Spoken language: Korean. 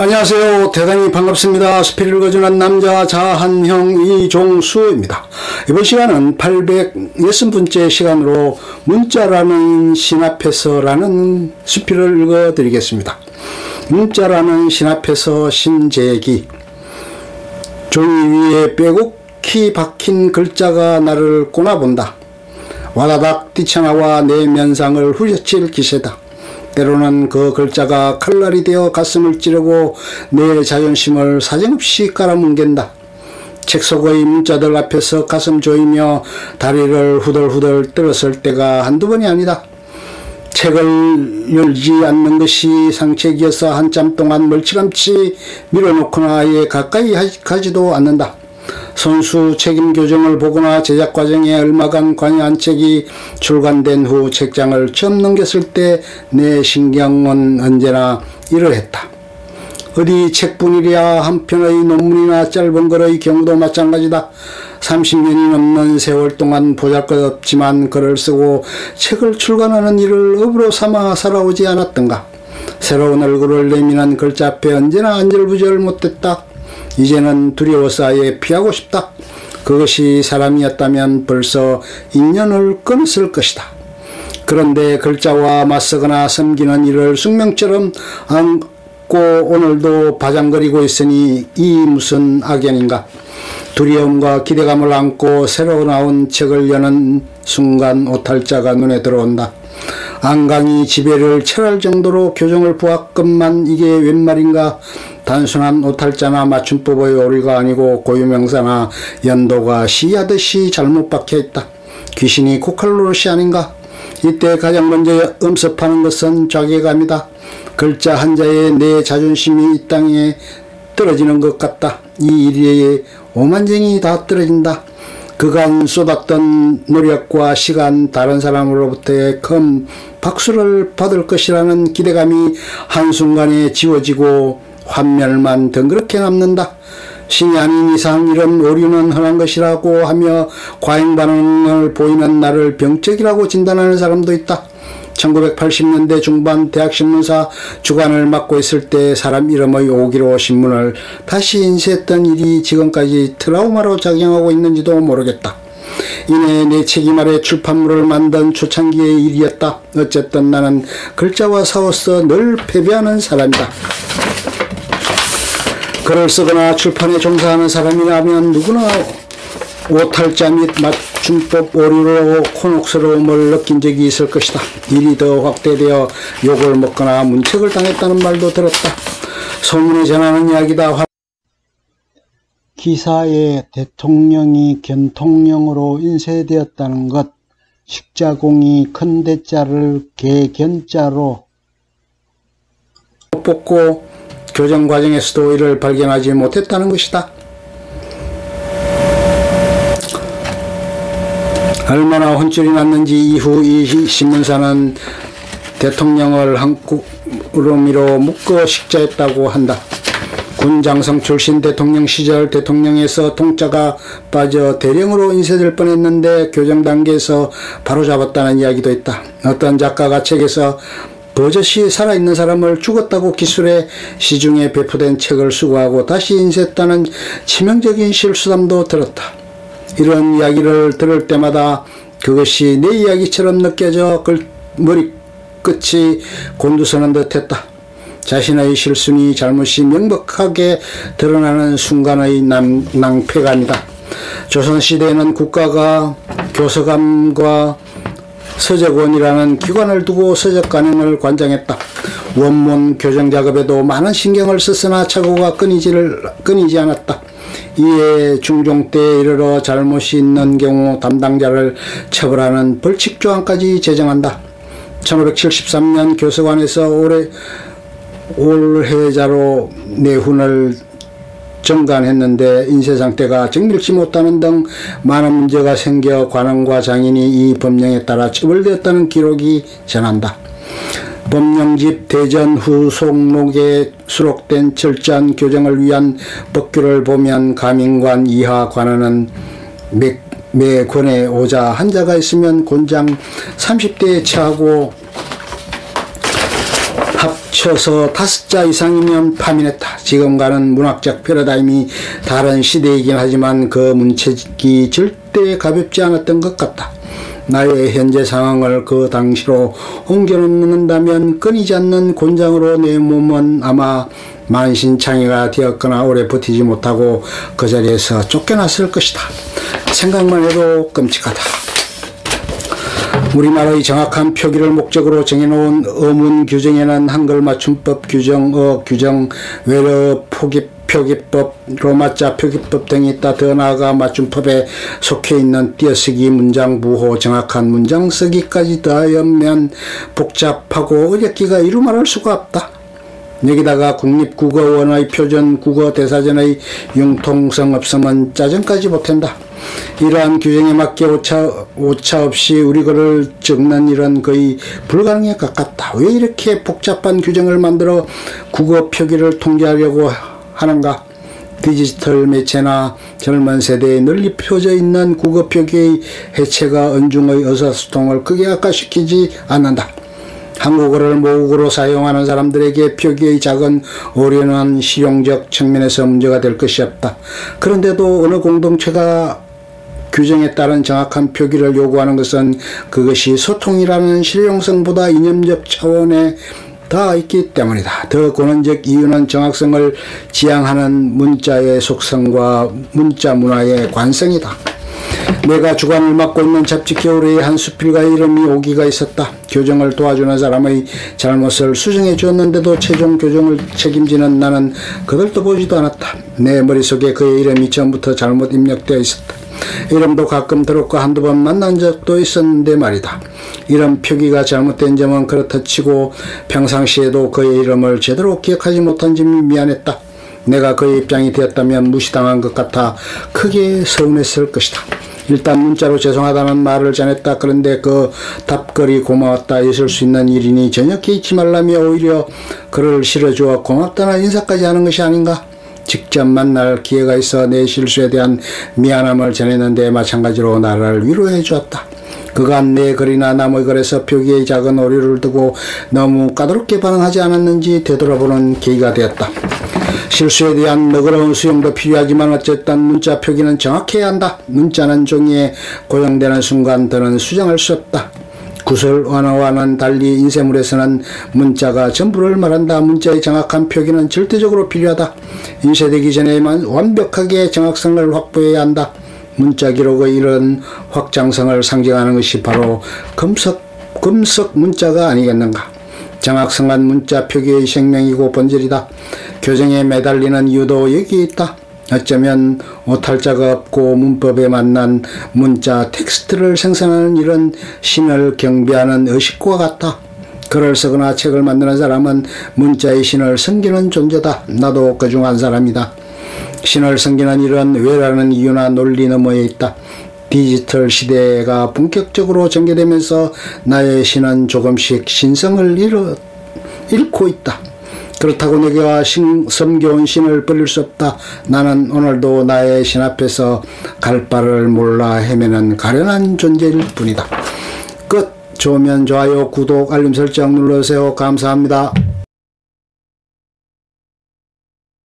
안녕하세요. 대단히 반갑습니다. 스피를 거주한 남자 자한형 이종수입니다. 이번 시간은 860번째 시간으로 문자라는 신 앞에서라는 수필을 읽어드리겠습니다. 문자라는 신 앞에서 신재기. 종이 위에 빼곡히 박힌 글자가 나를 꼬나본다. 와다닥 뛰쳐나와 내 면상을 후려칠 기세다. 때로는 그 글자가 칼날이 되어 가슴을 찌르고 내 자존심을 사정없이 깔아뭉갠다. 책 속의 문자들 앞에서 가슴 조이며 다리를 후덜후덜 떨었을 때가 한두 번이 아니다. 책을 열지 않는 것이 상책이어서 한참 동안 멀찌감치 밀어놓거나 아예 가까이 가지도 않는다. 선수 책임 교정을 보거나 제작 과정에 얼마간 관여한 책이 출간된 후 책장을 처음 넘겼을 때 내 신경은 언제나 이러했다. 어디 책뿐이랴 한 편의 논문이나 짧은 글의 경우도 마찬가지다. 30년이 넘는 세월 동안 보잘것없지만 글을 쓰고 책을 출간하는 일을 업으로 삼아 살아오지 않았던가. 새로운 얼굴을 내미는 글자 앞에 언제나 안절부절 못했다. 이제는 두려워서 아예 피하고 싶다. 그것이 사람이었다면 벌써 인연을 끊었을 것이다. 그런데 글자와 맞서거나 섬기는 일을 숙명처럼 안고 오늘도 바장거리고 있으니 이 무슨 악연인가. 두려움과 기대감을 안고 새로 나온 책을 여는 순간 오탈자가 눈에 들어온다. 안강이 지배를 철할 정도로 교정을 보았건만 이게 웬 말인가. 단순한 오탈자나 맞춤법의 오류가 아니고 고유명사나 연도가 시하듯이 잘못 박혀있다. 귀신이 코칼로릇이 아닌가. 이때 가장 먼저 엄습하는 것은 자괴감이다. 글자 한자에 내 자존심이 이 땅에 떨어지는 것 같다. 이 일에 오만쟁이 다 떨어진다. 그간 쏟았던 노력과 시간, 다른 사람으로부터의 큰 박수를 받을 것이라는 기대감이 한순간에 지워지고 환멸만 덩그렇게 남는다. 신이 아닌 이상 이런 오류는 흔한 것이라고 하며 과잉 반응을 보이는 나를 병적이라고 진단하는 사람도 있다. 1980년대 중반 대학신문사 주간을 맡고 있을 때 사람 이름의 오기로 신문을 다시 인쇄했던 일이 지금까지 트라우마로 작용하고 있는지도 모르겠다. 이내 내 책임 아래 출판물을 만든 초창기의 일이었다. 어쨌든 나는 글자와 싸워서 늘 패배하는 사람이다. 글을 쓰거나 출판에 종사하는 사람이라면 누구나 오탈자 및 맞춤법 오류로 곤혹스러움을 느낀 적이 있을 것이다. 일이 더 확대되어 욕을 먹거나 문책을 당했다는 말도 들었다. 소문에 전하는 이야기다. 기사에 대통령이 견통령으로 인쇄되었다는 것, 식자공이 큰 대자를 개견자로 뽑고 교정 과정에서도 이를 발견하지 못했다는 것이다. 얼마나 혼쭐이 났는지 이후 이 신문사는 대통령을 한구름이로 묶어 식자했다고 한다. 군 장성 출신 대통령 시절 대통령에서 통짜가 빠져 대령으로 인쇄될 뻔했는데 교정 단계에서 바로잡았다는 이야기도 있다. 어떤 작가가 책에서 버젓이 살아있는 사람을 죽었다고 기술해 시중에 배포된 책을 수거하고 다시 인쇄했다는 치명적인 실수담도 들었다. 이런 이야기를 들을 때마다 그것이 내 이야기처럼 느껴져 머리끝이 곤두서는 듯했다. 자신의 실수니 잘못이 명백하게 드러나는 순간의 낭패감이다. 조선시대에는 국가가 교서감과 서적원이라는 기관을 두고 서적 간행을 관장했다. 원문 교정 작업에도 많은 신경을 썼으나 착오가 끊이지 않았다. 이에 중종 때에 이르러 잘못이 있는 경우 담당자를 처벌하는 벌칙조항까지 제정한다. 1573년 교서관에서 올해자로 내훈을 정관했는데 인쇄 상태가 정밀치 못하는 등 많은 문제가 생겨 관원과 장인이 이 법령에 따라 처벌되었다는 기록이 전한다. 법령집 대전 후속록에 수록된 철저한 교정을 위한 법규를 보면 가민관 이하 관원은 매 권에 오자 한 자가 있으면 곤장 30대에 처하고 합쳐서 5자 이상이면 파민했다. 지금과는 문학적 패러다임이 다른 시대이긴 하지만 그 문책이 절대 가볍지 않았던 것 같다. 나의 현재 상황을 그 당시로 옮겨놓는다면 끊이지 않는 곤장으로 내 몸은 아마 만신창이가 되었거나 오래 버티지 못하고 그 자리에서 쫓겨났을 것이다. 생각만 해도 끔찍하다. 우리말의 정확한 표기를 목적으로 정해놓은 어문 규정에는 한글 맞춤법 규정, 어학 규정, 외래 표기법, 로마자 표기법 등이 있다. 더 나아가 맞춤법에 속해 있는 띄어쓰기, 문장 부호, 정확한 문장 쓰기까지 더하면 복잡하고 어렵기가 이루 말할 수가 없다. 여기다가 국립국어원의 표준 국어 대사전의 융통성 없으면 짜증까지 보탠다. 이러한 규정에 맞게 오차 없이 우리 글을 적는 일은 거의 불가능에 가깝다. 왜 이렇게 복잡한 규정을 만들어 국어 표기를 통제하려고 하는가? 디지털 매체나 젊은 세대에 널리 펴져 있는 국어 표기의 해체가 언중의 의사소통을 크게 악화시키지 않는다. 한국어를 모국어로 사용하는 사람들에게 표기의 작은 오류는 실용적 측면에서 문제가 될 것이 없다. 그런데도 어느 공동체가 규정에 따른 정확한 표기를 요구하는 것은 그것이 소통이라는 실용성보다 이념적 차원에 다 있기 때문이다. 더 근원적 이유는 정확성을 지향하는 문자의 속성과 문자 문화의 관성이다. 내가 주관을 맡고 있는 잡지 겨울의 한 수필가의 이름이 오기가 있었다. 교정을 도와주는 사람의 잘못을 수정해 주었는데도 최종 교정을 책임지는 나는 그들도 보지도 않았다. 내 머릿속에 그의 이름이 처음부터 잘못 입력되어 있었다. 이름도 가끔 들었고 한두 번 만난 적도 있었는데 말이다. 이름 표기가 잘못된 점은 그렇다 치고 평상시에도 그의 이름을 제대로 기억하지 못한 점이 미안했다. 내가 그의 입장이 되었다면 무시당한 것 같아 크게 서운했을 것이다. 일단 문자로 죄송하다는 말을 전했다. 그런데 그 답글이 고마웠다 있을 수 있는 일이니 전혀 개의치 말라며 오히려 그를 실어주어 고맙다는 인사까지 하는 것이 아닌가? 직접 만날 기회가 있어 내 실수에 대한 미안함을 전했는데 마찬가지로 나를 위로해 주었다. 그간 내 글이나 남의 글에서 표기의 작은 오류를 두고 너무 까다롭게 반응하지 않았는지 되돌아보는 계기가 되었다. 실수에 대한 너그러운 수용도 필요하지만 어쨌든 문자 표기는 정확해야 한다. 문자는 종이에 고정되는 순간 더는 수정할 수 없다. 구설 언어와는 달리 인쇄물에서는 문자가 전부를 말한다. 문자의 정확한 표기는 절대적으로 필요하다. 인쇄되기 전에만 완벽하게 정확성을 확보해야 한다. 문자 기록의 이런 확장성을 상징하는 것이 바로 금석 문자가 아니겠는가. 정확성한 문자 표기의 생명이고 본질이다. 교정에 매달리는 이유도 여기에 있다. 어쩌면 오탈자가 없고 문법에 맞는 문자 텍스트를 생산하는 일은 신을 경배하는 의식과 같다. 글을 쓰거나 책을 만드는 사람은 문자의 신을 섬기는 존재다. 나도 그중 한 사람이다. 신을 섬기는 일은 왜라는 이유나 논리 너머에 있다. 디지털 시대가 본격적으로 전개되면서 나의 신은 조금씩 신성을 잃고 있다. 그렇다고 내가 섬겨온 신을 버릴 수 없다. 나는 오늘도 나의 신 앞에서 갈 바를 몰라 헤매는 가련한 존재일 뿐이다. 끝. 좋으면 좋아요, 구독, 알림 설정 눌러주세요. 감사합니다.